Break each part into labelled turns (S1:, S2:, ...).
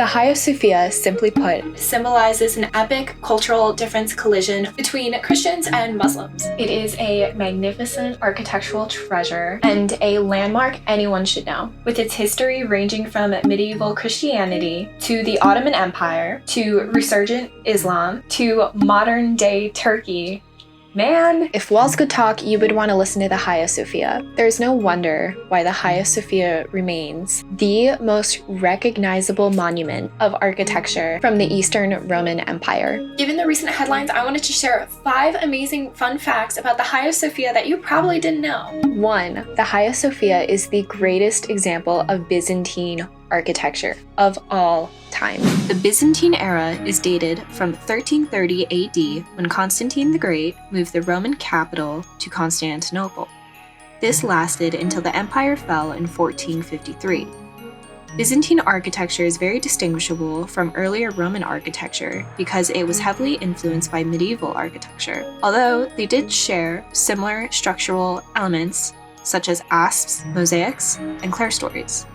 S1: The Hagia Sophia, simply put, symbolizes an epic cultural difference collision between Christians and Muslims. It is a magnificent architectural treasure and a landmark anyone should know. With its history ranging from medieval Christianity to the Ottoman Empire to resurgent Islam to modern-day Turkey, man, if walls could talk, you would want to listen to the Hagia Sophia. There's no wonder why the Hagia Sophia remains the most recognizable monument of architecture from the Eastern Roman Empire. Given the recent headlines, I wanted to share 5 amazing fun facts about the Hagia Sophia that you probably didn't know. 1. The Hagia Sophia is the greatest example of Byzantine architecture of all time. The Byzantine era is dated from 1330 AD when Constantine the Great moved the Roman capital to Constantinople. This lasted until the empire fell in 1453. Byzantine architecture is very distinguishable from earlier Roman architecture because it was heavily influenced by medieval architecture, although they did share similar structural elements such as asps, mosaics, and clerestories.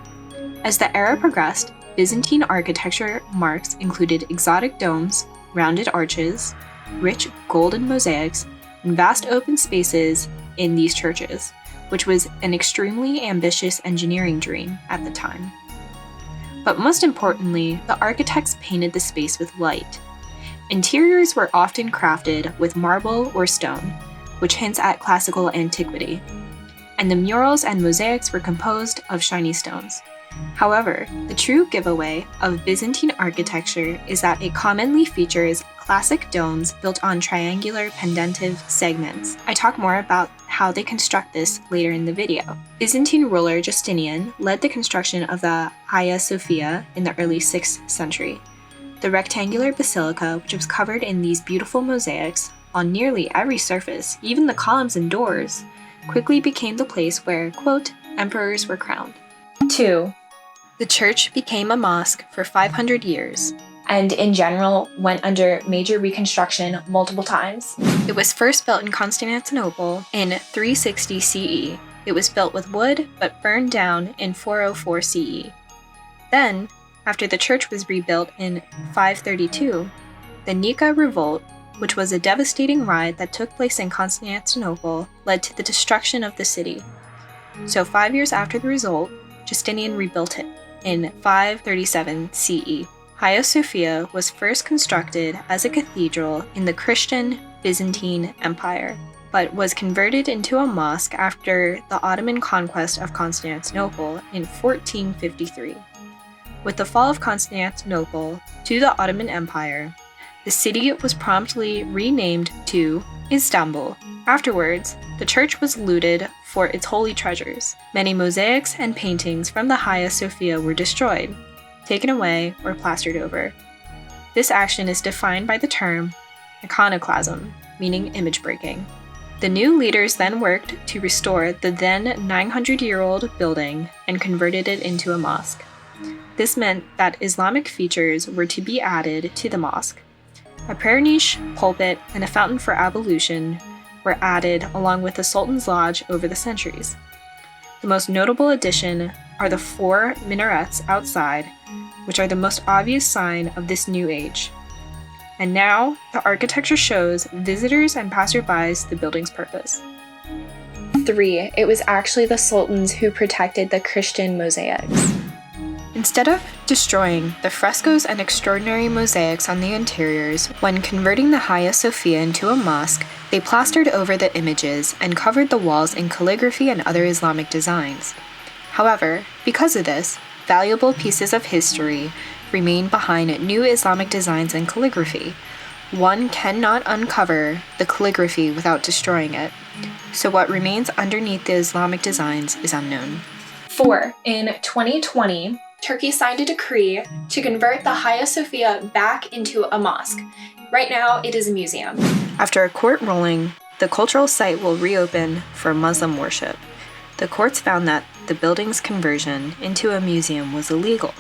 S1: As the era progressed, Byzantine architecture marks included exotic domes, rounded arches, rich golden mosaics, and vast open spaces in these churches, which was an extremely ambitious engineering dream at the time. But most importantly, the architects painted the space with light. Interiors were often crafted with marble or stone, which hints at classical antiquity, and the murals and mosaics were composed of shiny stones. However, the true giveaway of Byzantine architecture is that it commonly features classic domes built on triangular pendentive segments. I talk more about how they construct this later in the video. Byzantine ruler Justinian led the construction of the Hagia Sophia in the early 6th century. The rectangular basilica, which was covered in these beautiful mosaics on nearly every surface, even the columns and doors, quickly became the place where, quote, emperors were crowned. 2. The church became a mosque for 500 years, and in general went under major reconstruction multiple times. It was first built in Constantinople in 360 CE. It was built with wood, but burned down in 404 CE. Then, after the church was rebuilt in 532, the Nika Revolt, which was a devastating riot that took place in Constantinople, led to the destruction of the city. So 5 years after the revolt, Justinian rebuilt it in 537 CE. Hagia Sophia was first constructed as a cathedral in the Christian Byzantine Empire, but was converted into a mosque after the Ottoman conquest of Constantinople in 1453. With the fall of Constantinople to the Ottoman Empire, the city was promptly renamed to Istanbul. Afterwards, the church was looted for its holy treasures. Many mosaics and paintings from the Hagia Sophia were destroyed, taken away, or plastered over. This action is defined by the term iconoclasm, meaning image breaking. The new leaders then worked to restore the then 900-year-old building and converted it into a mosque. This meant that Islamic features were to be added to the mosque. A prayer niche, pulpit, and a fountain for ablution were added along with the Sultan's Lodge over the centuries. The most notable addition are the 4 minarets outside, which are the most obvious sign of this new age. And now, the architecture shows visitors and passerbys the building's purpose. 3. It was actually the sultans who protected the Christian mosaics. Instead of destroying the frescoes and extraordinary mosaics on the interiors, when converting the Hagia Sophia into a mosque, they plastered over the images and covered the walls in calligraphy and other Islamic designs. However, because of this, valuable pieces of history remain behind new Islamic designs and calligraphy. One cannot uncover the calligraphy without destroying it, so what remains underneath the Islamic designs is unknown. 4. In 2020, Turkey signed a decree to convert the Hagia Sophia back into a mosque. Right now, it is a museum. After a court ruling, the cultural site will reopen for Muslim worship. The courts found that the building's conversion into a museum was illegal.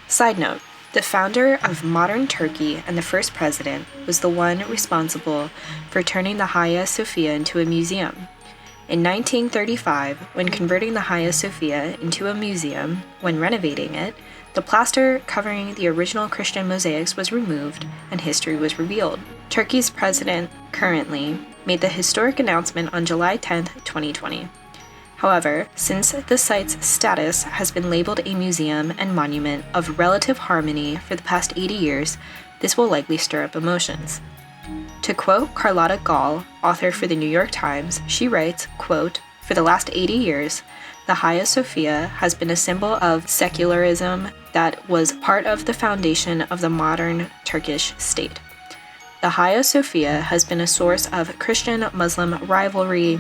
S1: Side note, the founder of modern Turkey and the first president was the one responsible for turning the Hagia Sophia into a museum. In 1935, when converting the Hagia Sophia into a museum, when renovating it,
S2: The plaster covering the original Christian mosaics was removed, and history was revealed. Turkey's president, currently, made the historic announcement on July 10, 2020. However, since the site's status has been labeled a museum and monument of relative harmony for the past 80 years, this will likely stir up emotions. To quote Carlotta Gall, author for the New York Times, she writes, quote, "For the last 80 years, the Hagia Sophia has been a symbol of secularism that was part of the foundation of the modern Turkish state. The Hagia Sophia has been a source of Christian-Muslim rivalry,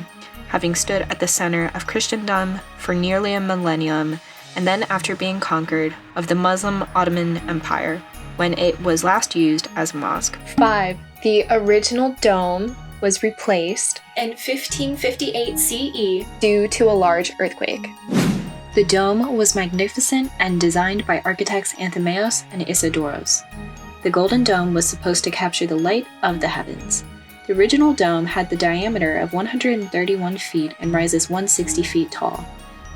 S2: having stood at the center of Christendom for nearly a millennium, and then after being conquered, of the Muslim Ottoman Empire, when it was last used as a mosque."
S1: 5. The original dome was replaced in 1558 CE due to a large earthquake. The dome was magnificent and designed by architects Anthemios and Isidoros. The golden dome was supposed to capture the light of the heavens. The original dome had the diameter of 131 feet and rises 160 feet tall.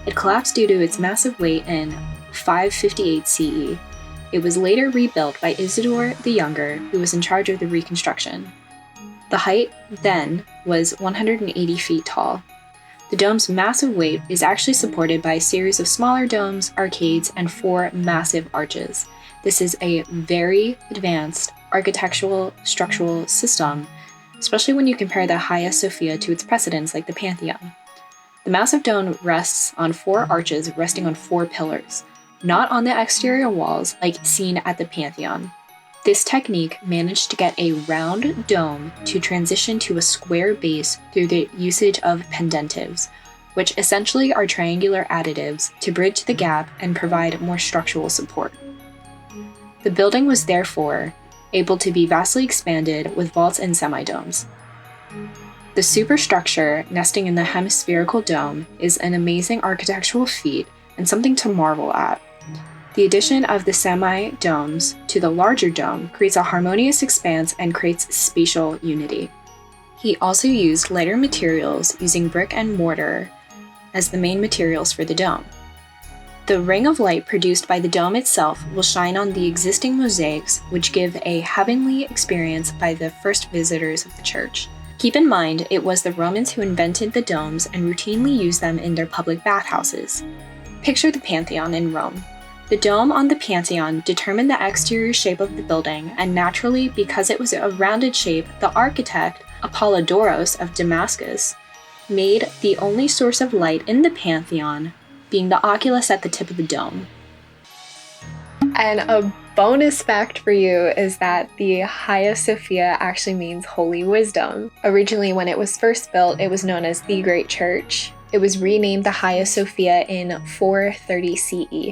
S1: It collapsed due to its massive weight in 558 CE. It was later rebuilt by Isidore the Younger, who was in charge of the reconstruction. The height, then, was 180 feet tall. The dome's massive weight is actually supported by a series of smaller domes, arcades, and 4 massive arches. This is a very advanced architectural structural system, especially when you compare the Hagia Sophia to its precedents like the Pantheon. The massive dome rests on 4 arches resting on 4 pillars, not on the exterior walls like seen at the Pantheon. This technique managed to get a round dome to transition to a square base through the usage of pendentives, which essentially are triangular additives to bridge the gap and provide more structural support. The building was therefore able to be vastly expanded with vaults and semi-domes. The superstructure nesting in the hemispherical dome is an amazing architectural feat and something to marvel at. The addition of the semi-domes to the larger dome creates a harmonious expanse and creates spatial unity. He also used lighter materials using brick and mortar as the main materials for the dome. The ring of light produced by the dome itself will shine on the existing mosaics, which give a heavenly experience by the first visitors of the church. Keep in mind, it was the Romans who invented the domes and routinely used them in their public bathhouses. Picture the Pantheon in Rome. The dome on the Pantheon determined the exterior shape of the building, and naturally, because it was a rounded shape, the architect, Apollodoros of Damascus, made the only source of light in the Pantheon being the oculus at the tip of the dome. And a bonus fact for you is that the Hagia Sophia actually means holy wisdom. Originally, when it was first built, it was known as the Great Church. It was renamed the Hagia Sophia in 430 CE.